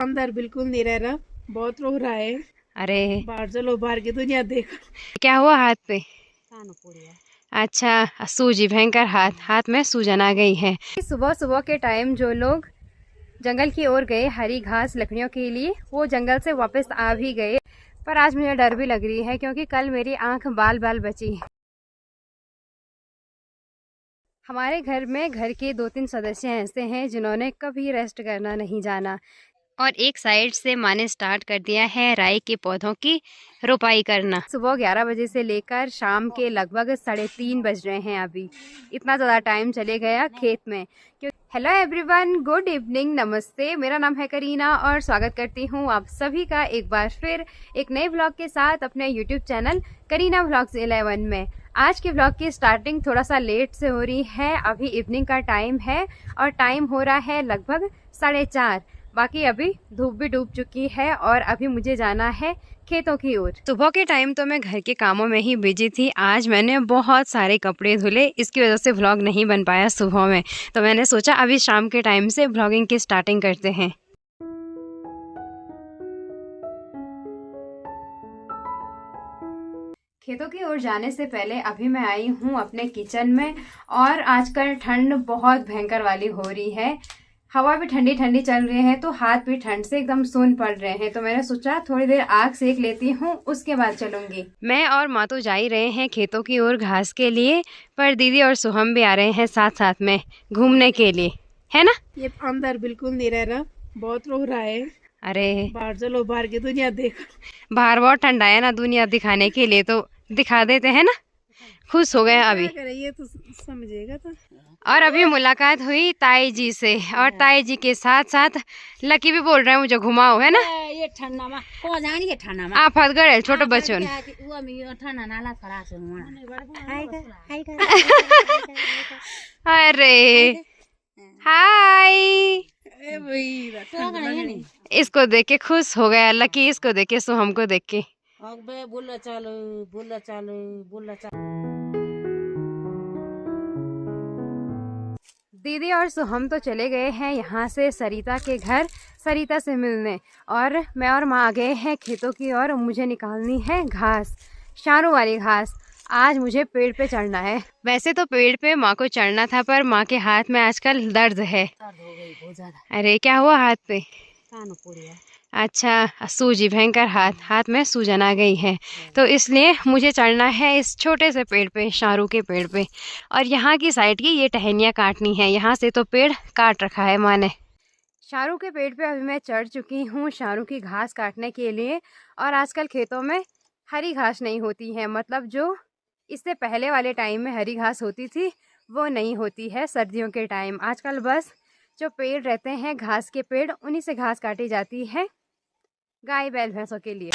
अंदर बिल्कुल नहीं रह रहा, बहुत रो रहा है। अरे बाहर चलो, बाहर की दुनिया देखो। क्या हुआ हाथ पे? अच्छा, सूजी भयंकर हाथ में सूजन आ गई है। सुबह सुबह के टाइम जो लोग जंगल की ओर गए हरी घास लकड़ियों के लिए, वो जंगल से वापस आ भी गए। पर आज मुझे डर भी लग रही है क्योंकि कल मेरी आंख बाल बाल बची। हमारे घर में घर के 2-3 सदस्य ऐसे हैं जिन्होंने कभी रेस्ट करना नहीं जाना, और एक साइड से माँ ने स्टार्ट कर दिया है राई के पौधों की रोपाई करना। सुबह 11 बजे से लेकर शाम के लगभग 3:30 बज रहे हैं। अभी इतना ज़्यादा टाइम चले गया खेत में। हेलो एवरीवन, गुड इवनिंग, नमस्ते। मेरा नाम है करीना और स्वागत करती हूँ आप सभी का एक बार फिर एक नए व्लॉग के साथ अपने यूट्यूब चैनल करीना व्लॉग्स 11 में। आज के व्लॉग की स्टार्टिंग थोड़ा सा लेट से हो रही है। अभी इवनिंग का टाइम है और टाइम हो रहा है लगभग 4:30। बाकी अभी धूप भी डूब चुकी है और अभी मुझे जाना है खेतों की ओर। सुबह के टाइम तो मैं घर के कामों में ही बिजी थी। आज मैंने बहुत सारे कपड़े धुले, इसकी वजह से व्लॉग नहीं बन पाया सुबह में। तो मैंने सोचा अभी शाम के टाइम से व्लॉगिंग की स्टार्टिंग करते हैं। खेतों की ओर जाने से पहले अभी मैं आई हूँ अपने किचन में, और आजकल ठंड बहुत भयंकर वाली हो रही है। हवा भी ठंडी ठंडी चल रही है तो हाथ भी ठंड से एकदम सून पड़ रहे हैं। तो मैंने सोचा थोड़ी देर आग सेक लेती हूँ, उसके बाद चलूंगी। मैं और माँ तो जा ही रहे हैं खेतों की ओर घास के लिए, पर दीदी और सोहम भी आ रहे हैं साथ साथ में घूमने के लिए, है ना? ये अंदर बिल्कुल नहीं रह रहा, बहुत रो रहा है। अरे बाहर चलो, बाहर की दुनिया देखो। बाहर बहुत ठंडा है ना, दुनिया दिखाने के लिए तो दिखा देते हैं ना। खुश हो गए अभी। क्या करे, ये तो समझेगा तो। और अभी मुलाकात हुई ताई जी से, और ताई जी के साथ साथ लकी भी बोल रहे हैं मुझे घुमाओ, है ना? ये ठंडा में को जानी है ठंडा में आप फतगढ़ छोटे बच्चों वो में ठंडा नाला खड़ा से अरे हाय, इसको देख के खुश हो गया लकी, इसको देख के सोहम को देख के। बोला चलो बोला चलो बोला चलो। दीदी और सोहम तो चले गए हैं यहाँ से सरिता के घर, सरिता से मिलने, और मैं और माँ आ गए हैं खेतों की ओर। मुझे निकालनी है घास, शारू वाली घास। आज मुझे पेड़ पे चढ़ना है। वैसे तो पेड़ पे माँ को चढ़ना था, पर माँ के हाथ में आजकल दर्द है। अरे क्या हुआ हाथ पे? अच्छा, सूजी भयंकर हाथ में सूजन आ गई है। तो इसलिए मुझे चढ़ना है इस छोटे से पेड़ पे, शारू के पेड़ पे, और यहाँ की साइड की ये टहनियाँ काटनी है। यहाँ से तो पेड़ काट रखा है माँ ने। शारू के पेड़ पे अभी मैं चढ़ चुकी हूँ शारू की घास काटने के लिए। और आजकल खेतों में हरी घास नहीं होती है, मतलब जो इससे पहले वाले टाइम में हरी घास होती थी वो नहीं होती है सर्दियों के टाइम। आजकल बस जो पेड़ रहते हैं घास के पेड़, उन्हीं से घास काटी जाती है गाय बैल भैंसों के लिए।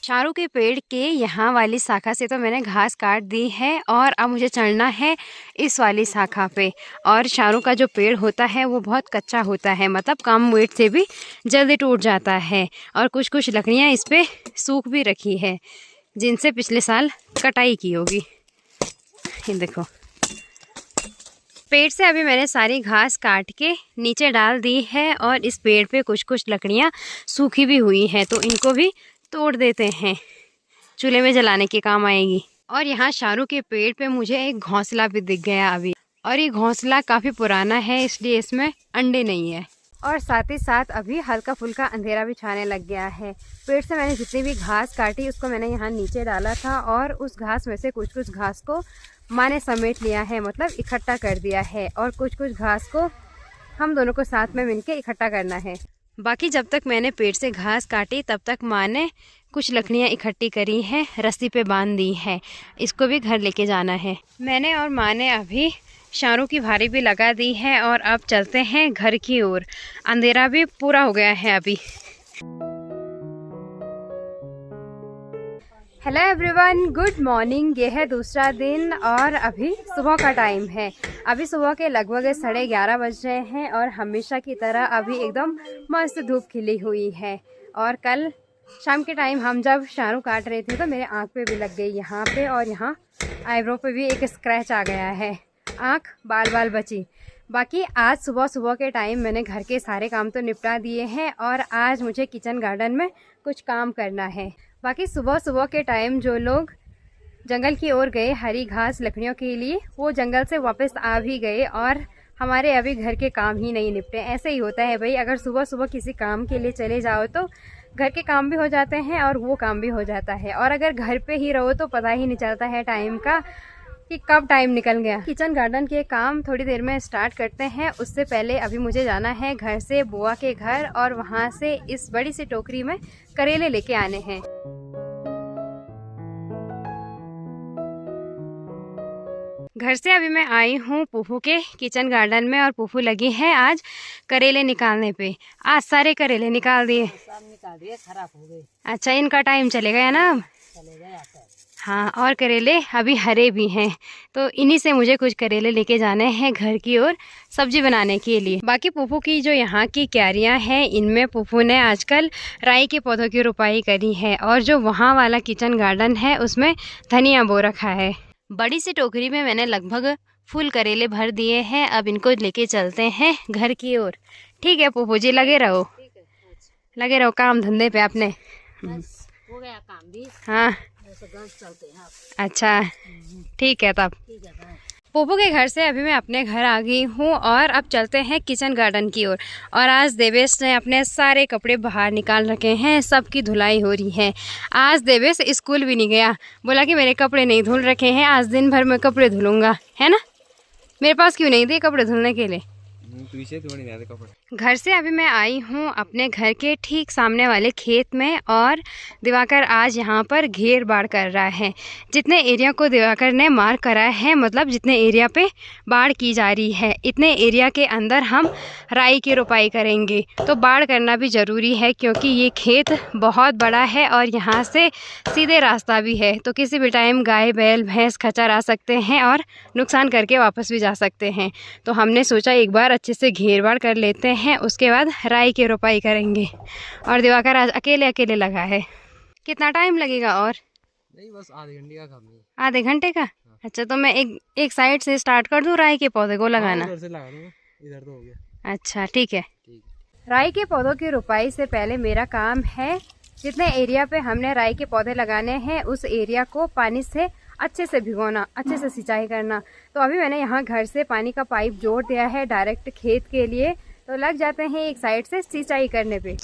शारू के पेड़ के यहाँ वाली शाखा से तो मैंने घास काट दी है, और अब मुझे चढ़ना है इस वाली शाखा पे। और शारू का जो पेड़ होता है वो बहुत कच्चा होता है, मतलब कम वेट से भी जल्दी टूट जाता है। और कुछ कुछ लकड़ियाँ इस पे सूख भी रखी है, जिनसे पिछले साल कटाई की होगी। ये देखो, पेड़ से अभी मैंने सारी घास काट के नीचे डाल दी है, और इस पेड़ पे कुछ कुछ लकड़ियाँ सूखी भी हुई हैं, तो इनको भी तोड़ देते हैं, चूल्हे में जलाने के काम आएगी। और यहाँ शारू के पेड़ पे मुझे एक घोंसला भी दिख गया अभी, और ये घोंसला काफ़ी पुराना है, इसलिए इसमें अंडे नहीं है। और साथ ही साथ अभी हल्का फुल्का अंधेरा भी छाने लग गया है। पेड़ से मैंने जितनी भी घास काटी उसको मैंने यहाँ नीचे डाला था, और उस घास में से कुछ कुछ घास को माँ ने समेट लिया है, मतलब इकट्ठा कर दिया है, और कुछ कुछ घास को हम दोनों को साथ में मिलके इकट्ठा करना है। बाकी जब तक मैंने पेड़ से घास काटी तब तक माँ ने कुछ लकड़ियाँ इकट्ठी करी हैं, रस्सी पे बांध दी है, इसको भी घर लेके जाना है। मैंने और माँ ने अभी शारू की भारी भी लगा दी है, और अब चलते हैं घर की ओर। अंधेरा भी पूरा हो गया है अभी। Hello everyone, good morning. ये है दूसरा दिन और अभी सुबह का टाइम है। अभी सुबह के लगभग 11:30 बज रहे हैं, और हमेशा की तरह अभी एकदम मस्त धूप खिली हुई है। और कल शाम के टाइम हम जब शारू काट रहे थे तो मेरे आँख पे भी लग गई यहाँ पे, और यहाँ आईब्रो पे भी एक स्क्रैच आ गया है। आँख बाल बाल बची। बाकी आज सुबह सुबह के टाइम मैंने घर के सारे काम तो निपटा दिए हैं और आज मुझे किचन गार्डन में कुछ काम करना है। बाकी सुबह सुबह के टाइम जो लोग जंगल की ओर गए हरी घास लकड़ियों के लिए, वो जंगल से वापस आ भी गए और हमारे अभी घर के काम ही नहीं निपटे। ऐसे ही होता है भाई, अगर सुबह सुबह किसी काम के लिए चले जाओ तो घर के काम भी हो जाते हैं और वो काम भी हो जाता है, और अगर घर पे ही रहो तो पता ही नहीं चलता है टाइम का कि कब टाइम निकल गया। किचन गार्डन के काम थोड़ी देर में स्टार्ट करते हैं। उससे पहले अभी मुझे जाना है घर से बुआ के घर और वहाँ से इस बड़ी सी टोकरी में करेले लेके आने हैं। घर से अभी मैं आई हूँ पुफू के किचन गार्डन में और पुफू लगी है आज करेले निकालने पे। आज सारे करेले निकाल दिए। सब निकाल दिए, खराब हो गए। अच्छा, इनका टाइम चले गया ना अब? चले गए आता है। हाँ, और करेले अभी हरे भी हैं, तो इन्हीं से मुझे कुछ करेले लेके जाने हैं घर की ओर सब्जी बनाने के लिए। बाकी पुफू की जो यहाँ की क्यारियाँ हैं, इनमें पुफू ने आजकल राई के पौधों की रोपाई करी है, और जो वहाँ वाला किचन गार्डन है उसमें धनिया बो रखा है। बड़ी सी टोकरी में मैंने लगभग फुल करेले भर दिए हैं। अब इनको लेके चलते हैं घर की ओर। ठीक है पुफू जी, लगे रहो, लगे रहो काम धंधे पे अपने। बस हो गया काम भी। हाँ चलते हैं आप। अच्छा ठीक है तब। ठीक है भाई। पुफू के घर से अभी मैं अपने घर आ गई हूँ और अब चलते हैं किचन गार्डन की ओर। और आज देवेश ने अपने सारे कपड़े बाहर निकाल रखे हैं, सबकी धुलाई हो रही है। आज देवेश स्कूल भी नहीं गया, बोला कि मेरे कपड़े नहीं धुल रखे हैं, आज दिन भर मैं कपड़े धुलूंगा, है ना। मेरे पास क्यों नहीं थे कपड़े धुलने के लिए। घर से अभी मैं आई हूँ अपने घर के ठीक सामने वाले खेत में, और दिवाकर आज यहाँ पर घेर बाड़ कर रहा है। जितने एरिया को दिवाकर ने मार्क करा है, मतलब जितने एरिया पे बाढ़ की जा रही है, इतने एरिया के अंदर हम राई की रोपाई करेंगे। तो बाढ़ करना भी ज़रूरी है क्योंकि ये खेत बहुत बड़ा है और यहाँ से सीधे रास्ता भी है, तो किसी भी टाइम गाय बैल भैंस खच्चर आ सकते हैं और नुकसान करके वापस भी जा सकते हैं। तो हमने सोचा एक बार अच्छे से घेर बाड़ कर लेते हैं, उसके बाद राई की रोपाई करेंगे। और दिवाकर आज अकेले अकेले लगा है। कितना टाइम लगेगा? और नहीं, बस आधे घंटे का काम है। आधे घंटे का? अच्छा, तो मैं एक साइड से स्टार्ट कर दूं राई के पौधे को लगाना? इधर से लगा दूंगा, इधर तो हो गया। अच्छा ठीक है। ठीक। राई के पौधों की रोपाई से पहले मेरा काम है, जितने एरिया पे हमने राई के पौधे लगाने हैं उस एरिया को पानी से अच्छे से भिगोना, अच्छे से सिंचाई करना। तो अभी मैंने यहाँ घर से पानी का पाइप जोड़ दिया है डायरेक्ट खेत के लिए, तो लग जाते हैं एक साइड से सिंचाई करने पे।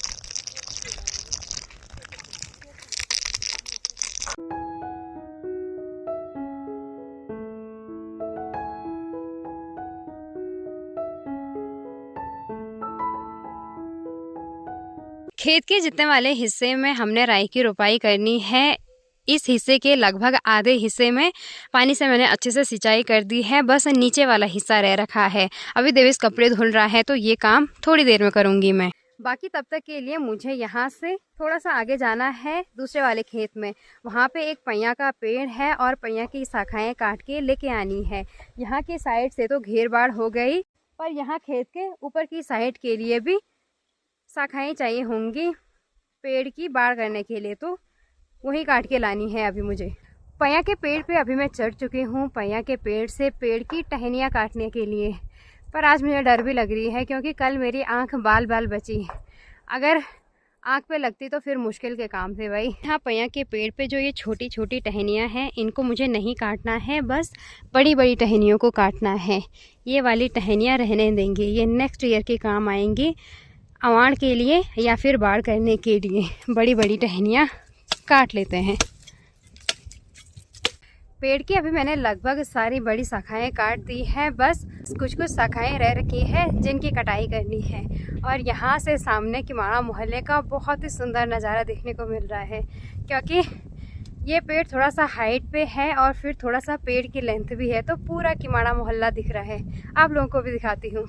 खेत के जितने वाले हिस्से में हमने राई की रोपाई करनी है, इस हिस्से के लगभग आधे हिस्से में पानी से मैंने अच्छे से सिंचाई कर दी है, बस नीचे वाला हिस्सा रह रखा है। अभी देवेश कपड़े धुल रहा है, तो ये काम थोड़ी देर में करूँगी मैं। बाकी तब तक के लिए मुझे यहाँ से थोड़ा सा आगे जाना है दूसरे वाले खेत में। वहाँ पे एक पैया का पेड़ है और पैया की शाखाएं काट के लेके आनी है। यहाँ की साइड से तो घेर बाड़ हो गई, पर यहाँ खेत के ऊपर की साइड के लिए भी शाखाएं चाहिए होंगी पेड़ की बाड़ करने के लिए, तो वही काट के लानी है अभी मुझे। पैया के पेड़ पे अभी मैं चढ़ चुकी हूँ, पैया के पेड़ से पेड़ की टहनियाँ काटने के लिए। पर आज मुझे डर भी लग रही है क्योंकि कल मेरी आंख बाल बाल बची, अगर आंख पे लगती तो फिर मुश्किल के काम थे भाई। यहाँ पैया के पेड़ पे जो ये छोटी छोटी टहनियाँ हैं, इनको मुझे नहीं काटना है, बस बड़ी बड़ी टहनियों को काटना है। ये वाली टहनियाँ रहने देंगे, ये नेक्स्ट ईयर के काम आएंगी, अवाड़ के लिए या फिर बाढ़ करने के लिए। बड़ी बड़ी टहनियाँ काट लेते हैं। पेड़ की अभी मैंने लगभग सारी बड़ी शाखाएं काट दी है, बस कुछ कुछ शाखाएं रह रखी है जिनकी कटाई करनी है। और यहाँ से सामने किमाड़ा मोहल्ले का बहुत ही सुंदर नज़ारा देखने को मिल रहा है, क्योंकि ये पेड़ थोड़ा सा हाइट पे है और फिर थोड़ा सा पेड़ की लेंथ भी है, तो पूरा किमाड़ा मोहल्ला दिख रहा है। आप लोगों को भी दिखाती हूँ।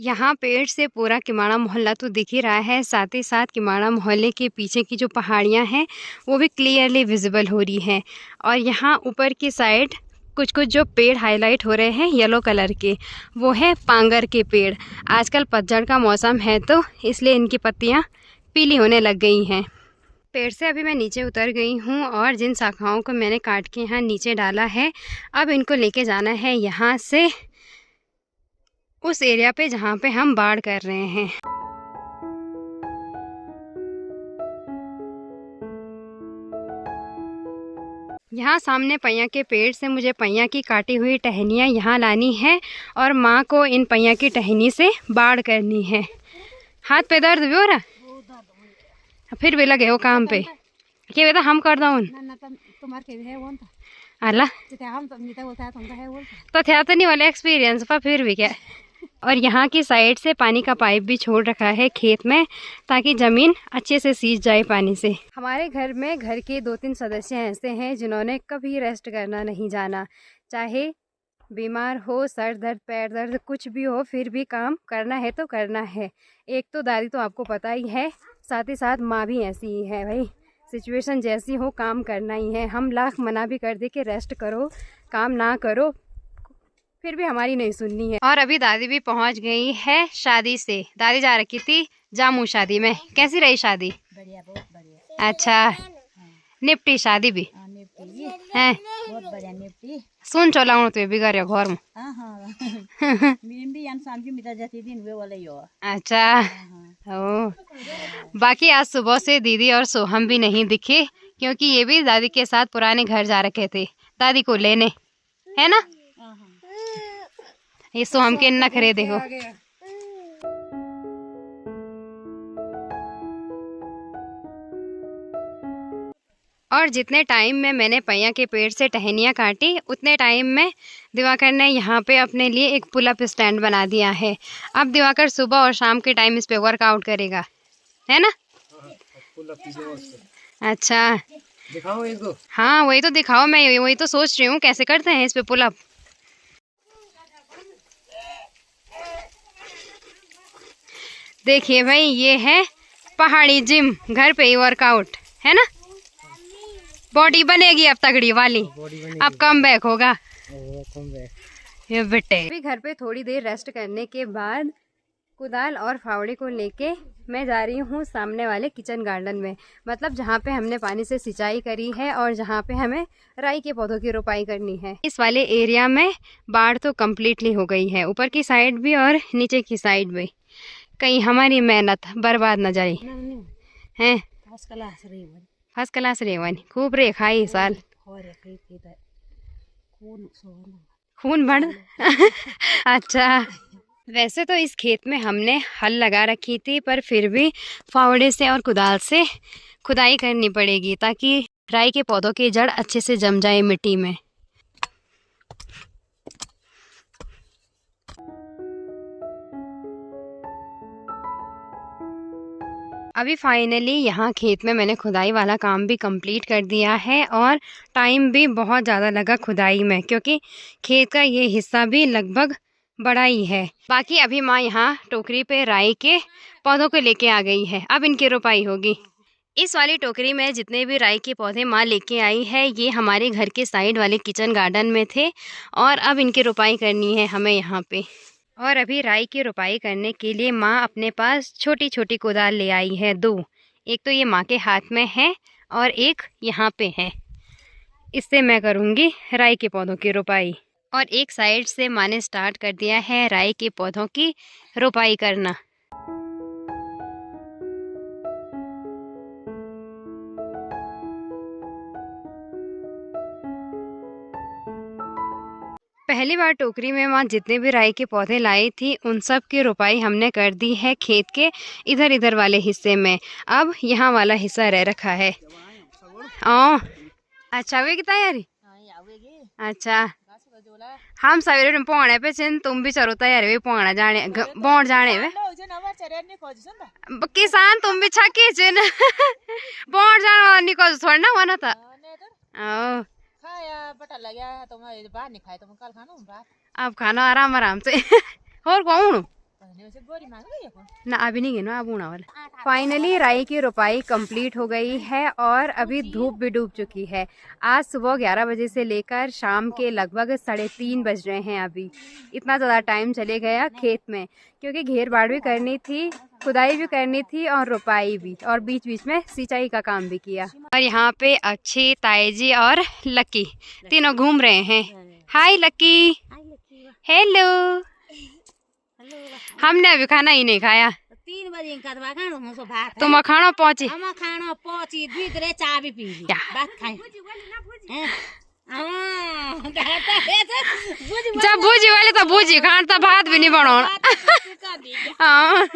यहाँ पेड़ से पूरा किमाड़ा मोहल्ला तो दिख ही रहा है, साथ ही साथ किमाड़ा मोहल्ले के पीछे की जो पहाड़ियाँ हैं वो भी क्लियरली विजिबल हो रही है। और यहाँ ऊपर की साइड कुछ कुछ जो पेड़ हाईलाइट हो रहे हैं येलो कलर के, वो है पांगर के पेड़। आजकल पतझड़ का मौसम है तो इसलिए इनकी पत्तियाँ पीली होने लग गई हैं। पेड़ से अभी मैं नीचे उतर गई हूँ और जिन शाखाओं को मैंने काट के यहाँ नीचे डाला है अब इनको लेके जाना है यहाँ से उस एरिया पे जहाँ पे हम बाड़ कर रहे हैं। यहाँ सामने पैया के पेड़ से मुझे पैया की काटी हुई टहनियाँ यहाँ लानी है और माँ को इन पैया की टहनी से बाड़ करनी है। हाथ पे दर्द भी हो रहा फिर भी लगे हो काम पे क्या बेटा हम कर दो अल्लाह तो थे तो नहीं वाले एक्सपीरियंस पर फिर भी क्या। और यहाँ की साइड से पानी का पाइप भी छोड़ रखा है खेत में ताकि ज़मीन अच्छे से सींच जाए पानी से। हमारे घर में घर के 2-3 सदस्य ऐसे हैं जिन्होंने कभी रेस्ट करना नहीं जाना, चाहे बीमार हो, सर दर्द, पैर दर्द, कुछ भी हो, फिर भी काम करना है तो करना है। एक तो दादी तो आपको पता ही है, साथ ही साथ माँ भी ऐसी ही है भाई, सिचुएशन जैसी हो काम करना ही है। हम लाख मना भी कर दे कि रेस्ट करो, काम ना करो, फिर भी हमारी नहीं सुननी है। और अभी दादी भी पहुंच गई है शादी से। दादी जा रखी थी जामू शादी में। कैसी रही शादी? बढ़िया, बहुत बढ़िया। अच्छा, निपटी शादी भी है? बहुत बढ़िया निपटी। सुन चलाऊ तो भी घर घर में। अच्छा ओ, बाकी आज सुबह से दीदी और सोहम भी नहीं दिखे क्योंकि ये भी दादी के साथ पुराने घर जा रखे थे दादी को लेने, है ना? ये सोहम के नखरे देखो। और जितने टाइम में मैंने पैया के पेड़ से टहनियाँ काटी उतने टाइम में दिवाकर ने यहाँ पे अपने लिए एक पुलअप स्टैंड बना दिया है। अब दिवाकर सुबह और शाम के टाइम इस पे वर्कआउट करेगा, है ना? अच्छा दिखाओ इसको। हाँ वही तो दिखाओ, मैं वही तो सोच रही हूँ कैसे करते हैं इस पे पुलअप। देखिए भाई ये है पहाड़ी जिम, घर पे ही वर्कआउट, है ना? बॉडी बनेगी अब तगड़ी वाली, अब कम बैक होगा ये बेटे। अभी घर पे थोड़ी देर रेस्ट करने के बाद कुदाल और फावड़े को लेके मैं जा रही हूँ सामने वाले किचन गार्डन में, मतलब जहाँ पे हमने पानी से सिंचाई करी है और जहाँ पे हमें राई के पौधों की रोपाई करनी है। इस वाले एरिया में बाढ़ तो कम्प्लीटली हो गई है, ऊपर की साइड भी और नीचे की साइड भी, कहीं हमारी मेहनत बर्बाद न जाए। हैं फर्स्ट क्लास रेवन खूब रे खाई साल खून बढ़ अच्छा वैसे तो इस खेत में हमने हल लगा रखी थी पर फिर भी फावड़े से और कुदाल से खुदाई करनी पड़ेगी ताकि राई के पौधों की जड़ अच्छे से जम जाए मिट्टी में। अभी फाइनली यहाँ खेत में मैंने खुदाई वाला काम भी कंप्लीट कर दिया है और टाइम भी बहुत ज़्यादा लगा खुदाई में क्योंकि खेत का ये हिस्सा भी लगभग बड़ा ही है। बाकी अभी माँ यहाँ टोकरी पे राई के पौधों को लेके आ गई है, अब इनकी रोपाई होगी। इस वाली टोकरी में जितने भी राई के पौधे माँ लेके आई है ये हमारे घर के साइड वाले किचन गार्डन में थे और अब इनकी रोपाई करनी है हमें यहाँ पे। और अभी राई की रोपाई करने के लिए माँ अपने पास छोटी छोटी कुदाल ले आई है, 2, एक तो ये माँ के हाथ में है और एक यहाँ पे है। इससे मैं करूँगी राई के पौधों की रोपाई। और एक साइड से माँ ने स्टार्ट कर दिया है राई के पौधों की रोपाई करना। पहली बार टोकरी में माँ जितने भी राई के पौधे लाई थी उन सब की रोपाई हमने कर दी है खेत के इधर इधर वाले हिस्से में। अब यहाँ वाला हिस्सा रह रखा है। अच्छा वे की तैयारी? अच्छा हम सवेरे पौने पे छिन, तुम भी चलो तैयारी वे पौना जाने बोण जाने वे किसान तुम भी छके छिन बोण जाने वाला निको छोड़ना होना था। अब खाना आराम आराम से और कौन ना अभी नहीं गिनो अब ऊना वाला। फाइनली राई की रोपाई कंप्लीट हो गई है और अभी धूप भी डूब चुकी है। आज सुबह 11 बजे से लेकर शाम के लगभग 3:30 बज रहे हैं। अभी इतना ज़्यादा टाइम चले गया खेत में, क्योंकि घेर बाड़ भी करनी थी, खुदाई भी करनी थी और रोपाई भी, और बीच बीच में सिंचाई का काम भी किया। और यहाँ पे अच्छी, ताईजी और लकी तीनों घूम रहे हैं। हाय लकी। हेलो। हमने अभी खाना ही नहीं खाया। 3 बजे कदवा खानो हम सो भात तुम खाना पहुंची? हम खाना पहुंची दूध रे चा भी पी ली बात खाए जब भूजी वाले तो भूजी खान तो भात भी नहीं बनाओ। हाँ